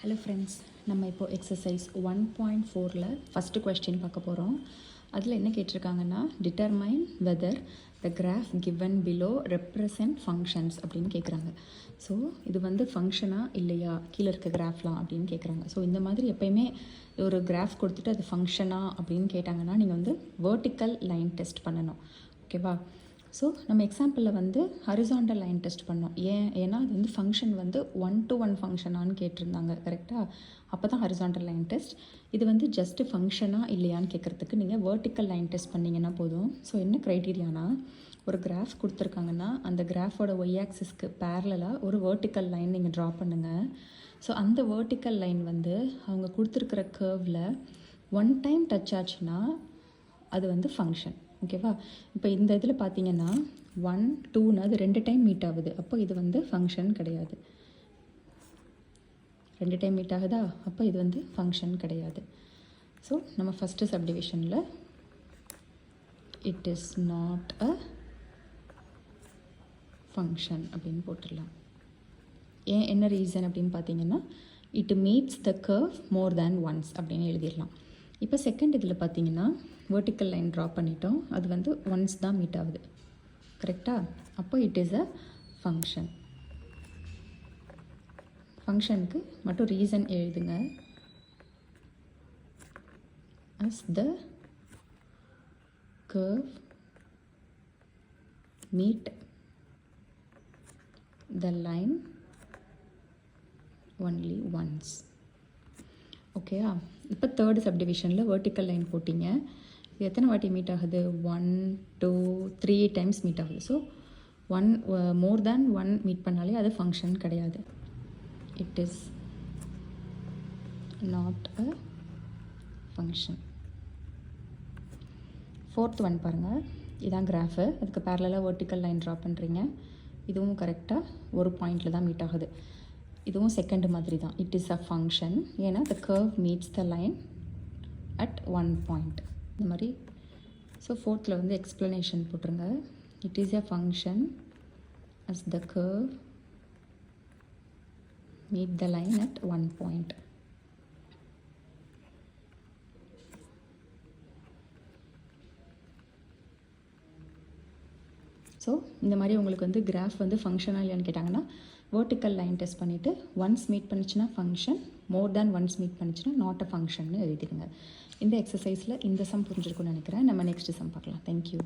Hello friends, நம்ம இப்போது exercise 1.4ல் first question பார்க்க போகிறோம். அதில் என்ன கேட்டிருக்காங்கன்னா, determine whether the graph given below represent functions அப்படின்னு கேட்குறாங்க. ஸோ இது வந்து ஃபங்க்ஷனாக இல்லையா கீழே இருக்க கிராஃப்லாம் அப்படின்னு கேட்குறாங்க. ஸோ இந்த மாதிரி எப்போயுமே ஒரு கிராஃப் கொடுத்துட்டு அது ஃபங்க்ஷனா அப்படின்னு கேட்டாங்கன்னா நீங்கள் வந்து வேர்ட்டிக்கல் லைன் டெஸ்ட் பண்ணணும். ஓகேவா? ஸோ நம்ம எக்ஸாம்பிளில் வந்து ஹரிசாண்டல் லைன் டெஸ்ட் பண்ணோம். ஏன்னா அது வந்து ஃபங்க்ஷன் வந்து 1-to-1 ஃபங்க்ஷனான்னு கேட்டிருந்தாங்க. கரெக்டாக? அப்போ தான் ஹரிசாண்டல் லைன் டெஸ்ட். இது வந்து ஜஸ்ட்டு ஃபங்க்ஷனாக இல்லையான்னு கேட்குறதுக்கு நீங்கள் வேர்ட்டிக்கல் லைன் டெஸ்ட் பண்ணிங்கன்னா போதும். ஸோ என்ன க்ரைட்டீரியானா, ஒரு கிராஃப் கொடுத்துருக்காங்கன்னா அந்த கிராஃபோட ஒய் ஆக்சிஸ்க்கு பேரலாக ஒரு வேர்ட்டிக்கல் லைன் நீங்கள் ட்ரா பண்ணுங்கள். ஸோ அந்த வேர்ட்டிக்கல் லைன் வந்து அவங்க கொடுத்துருக்கிற கர்வில் 1 டைம் டச் ஆச்சுன்னா அது வந்து ஃபங்க்ஷன். ஓகேவா? இப்போ இந்த இதில் பார்த்தீங்கன்னா 1, 2ன்னு அது 2 டைம் மீட் ஆகுது. அப்போ இது வந்து ஃபங்க்ஷன் கிடையாது. 2 டைம் மீட் ஆகுதா? அப்போ இது வந்து ஃபங்க்ஷன் கிடையாது. ஸோ நம்ம ஃபஸ்ட்டு சப்டிவிஷனில் it is not a function அப்படின்னு போட்டுடலாம். என்ன ரீசன் அப்படின்னு பார்த்தீங்கன்னா, it meets the curve more than once அப்படின்னு எழுதிடலாம். இப்போ செகண்ட் இதில் பார்த்தீங்கன்னா வேர்ட்டிக்கல் லைன் ட்ரா பண்ணிட்டோம். அது வந்து ஒன்ஸ் தான் மீட் ஆகுது. கரெக்டாக? அப்போ இட் இஸ் அ ஃபங்க்ஷன். ஃபங்க்ஷனுக்கு மட்டும் ரீசன் எழுதுங்க. as the curve meet the line only once. ஓகேயா? இப்போ தேர்டு சப்டிவிஷனில் வேர்ட்டிக்கல் லைன் போட்டிங்க. இது எத்தனை வாட்டி மீட் ஆகுது? 1, 2, 3 டைம்ஸ் மீட் ஆகுது. ஸோ மோர் தேன் 1 மீட் பண்ணாலே அது ஃபங்க்ஷன் கிடையாது. It is not a function. Fourth one பாருங்கள். இதான் கிராஃபு. அதுக்கு பேரலாக வேர்ட்டிக்கல் லைன் ட்ரா பண்ணுறீங்க. இதுவும் கரெக்டாக ஒரு பாயிண்டில் தான் மீட் ஆகுது. இதுவும் செகண்ட் மாதிரி தான். It is a function. ஏன்னா the curve meets the line at 1 point. இந்த மாதிரி. ஸோ ஃபோர்த்தில் வந்து எக்ஸ்ப்ளனேஷன் போட்டுருங்க. It is a function as the curve meet the line at 1 point. So இந்த மாதிரி உங்களுக்கு வந்து கிராஃப் வந்து ஃபங்க்ஷனாக இல்லையான்னு கேட்டாங்கன்னா வேர்ட்டிக்கல் லைன் டெஸ்ட் பண்ணிவிட்டு ஒன்ஸ் மீட் பண்ணிச்சுன்னா function, more than once meet பண்ணிச்சுன்னா நாட் அ ஃபங்க்ஷன்னு எழுதிடுங்க. இந்த எக்ஸசைஸில் இந்த சம் புரிஞ்சிருக்குன்னு நினைக்கிறேன். நம்ம நெக்ஸ்ட் சம் பார்க்கலாம். தேங்க்யூ.